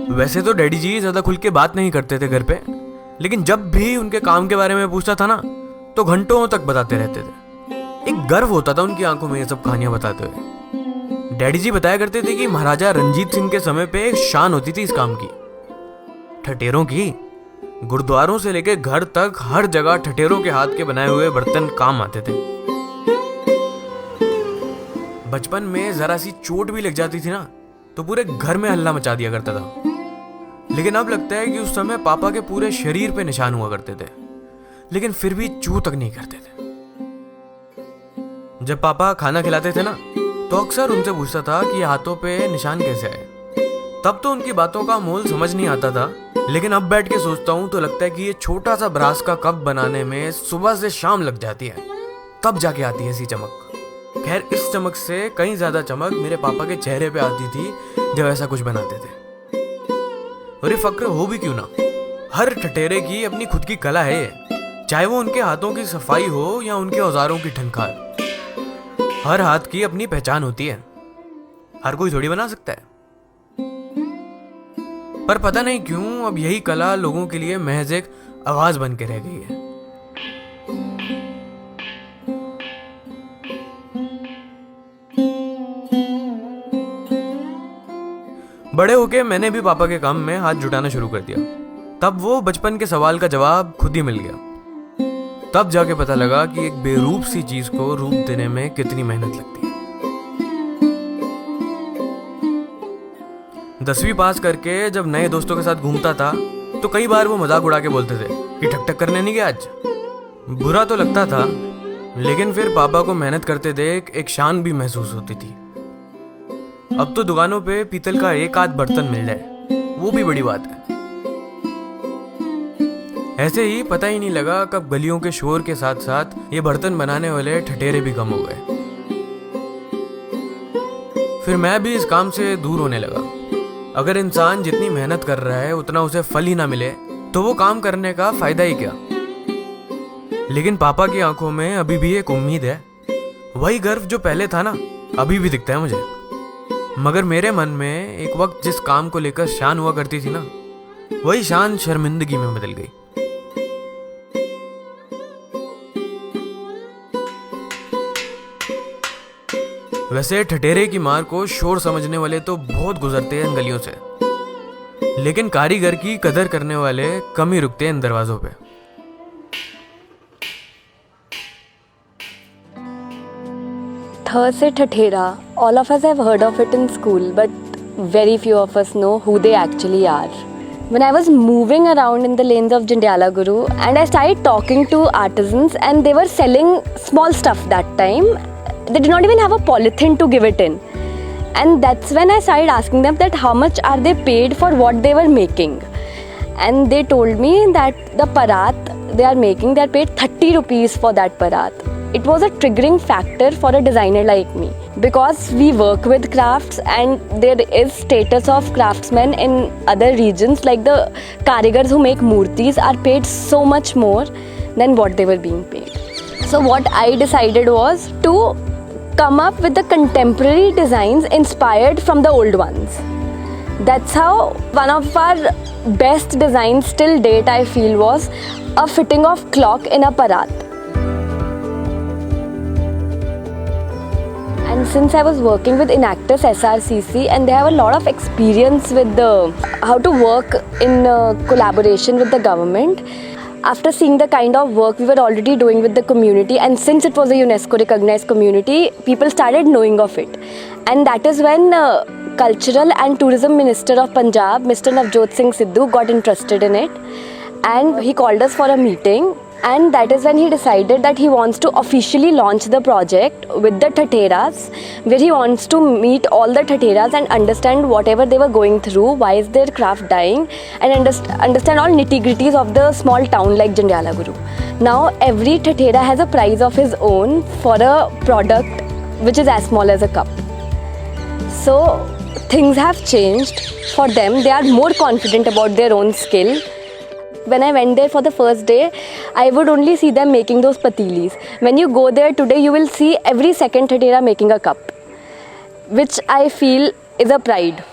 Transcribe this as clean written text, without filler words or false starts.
वैसे तो डैडी जी ज्यादा खुल के बात नहीं करते थे घर पे, लेकिन जब भी उनके काम के बारे में पूछता था ना तो घंटों तक बताते रहते थे। एक गर्व होता था उनकी आंखों में ये सब कहानियां बताते हुए। डैडी जी बताया करते थे कि महाराजा रंजीत सिंह के समय पे एक शान होती थी इस काम की, ठठेरों की। गुरुद्वारों से लेके घर तक हर जगह ठठेरों के हाथ के बनाए हुए बर्तन काम आते थे। बचपन में जरा सी चोट भी लग जाती थी ना तो पूरे घर में हल्ला मचा दिया करता था, लेकिन अब लगता है कि उस समय पापा के पूरे शरीर पे निशान हुआ करते थे, लेकिन फिर भी चू तक नहीं करते थे। जब पापा खाना खिलाते थे ना तो अक्सर उनसे पूछता था कि हाथों पे निशान कैसे आए। तब तो उनकी बातों का मोल समझ नहीं आता था, लेकिन अब बैठ के सोचता हूँ तो लगता है कि ये छोटा सा ब्रास का कप बनाने में सुबह से शाम लग जाती है, तब जाके आती है ऐसी चमक। खैर, इस चमक से कहीं ज्यादा चमक मेरे पापा के चेहरे पे आती थी जब ऐसा कुछ बनाते थे। और ये फक्र हो भी क्यों ना, हर ठठेरे की अपनी खुद की कला है, चाहे वो उनके हाथों की सफाई हो या उनके औजारों की ठनकार। हर हाथ की अपनी पहचान होती है, हर कोई थोड़ी बना सकता है। पर पता नहीं क्यों अब यही कला लोगों के लिए महज एक आवाज बन के रह गई है। बड़े होके मैंने भी पापा के काम में हाथ जुटाना शुरू कर दिया। तब वो बचपन के सवाल का जवाब खुद ही मिल गया। तब जाके पता लगा कि एक बेरूप सी चीज को रूप देने में कितनी मेहनत लगती है। 10वीं पास करके जब नए दोस्तों के साथ घूमता था तो कई बार वो मजाक उड़ा के बोलते थे कि ठक करने नहीं गया आज। बुरा तो लगता था, लेकिन फिर पापा को मेहनत करते देख एक शान भी महसूस होती थी। अब तो दुकानों पे पीतल का एक आध बर्तन मिल जाए, वो भी बड़ी बात है। ऐसे ही पता ही नहीं लगा कब गलियों के शोर के साथ साथ ये बर्तन बनाने वाले ठठेरे भी कम हो गए। फिर मैं भी इस काम से दूर होने लगा। अगर इंसान जितनी मेहनत कर रहा है उतना उसे फल ही ना मिले तो वो काम करने का फायदा ही क्या। लेकिन पापा की आंखों में अभी भी एक उम्मीद है। वही गर्व जो पहले था ना अभी भी दिखता है मुझे। मगर मेरे मन में एक वक्त जिस काम को लेकर शान हुआ करती थी ना, वही शान शर्मिंदगी में बदल गई। वैसे ठठेरे की मार को शोर समझने वाले तो बहुत गुजरते हैं इन गलियों से, लेकिन कारीगर की कदर करने वाले कम ही रुकते हैं इन दरवाजों पे। थ से ठठेरा, all of us have heard of it in school, but very few of us know who they actually are. When I was moving around in the lanes of Jandiala Guru and I started talking to artisans and they were selling small stuff that time, they did not even have a polythene to give it in. And that's when I started asking them that how much are they paid for what they were making. And they told me that the parat they are making, they are paid 30 rupees for that parat. It was a triggering factor for a designer like me because we work with crafts and there is status of craftsmen in other regions, like the karigars who make murtis are paid so much more than what they were being paid. So what I decided was to come up with the contemporary designs inspired from the old ones. That's how one of our best designs till date I feel was a fitting of clock in a parat. And since I was working with Enactus SRCC and they have a lot of experience with how to work in collaboration with the government, after seeing the kind of work we were already doing with the community, and since it was a UNESCO recognized community, people started knowing of it. And that is when Cultural and Tourism Minister of Punjab, Mr. Navjot Singh Sidhu, got interested in it. And he called us for a meeting. And that is when he decided that he wants to officially launch the project with the Tateras, where he wants to meet all the Tateras and understand whatever they were going through, why is their craft dying, and understand all nitty-gritties of the small town like Jandiala Guru. Now every Tatera has a price of his own for a product which is as small as a cup. So things have changed for them. They are more confident about their own skill. When I went there for the first day, I would only see them making those patilis. When you go there today, you will see every second Tatera making a cup, which I feel is a pride.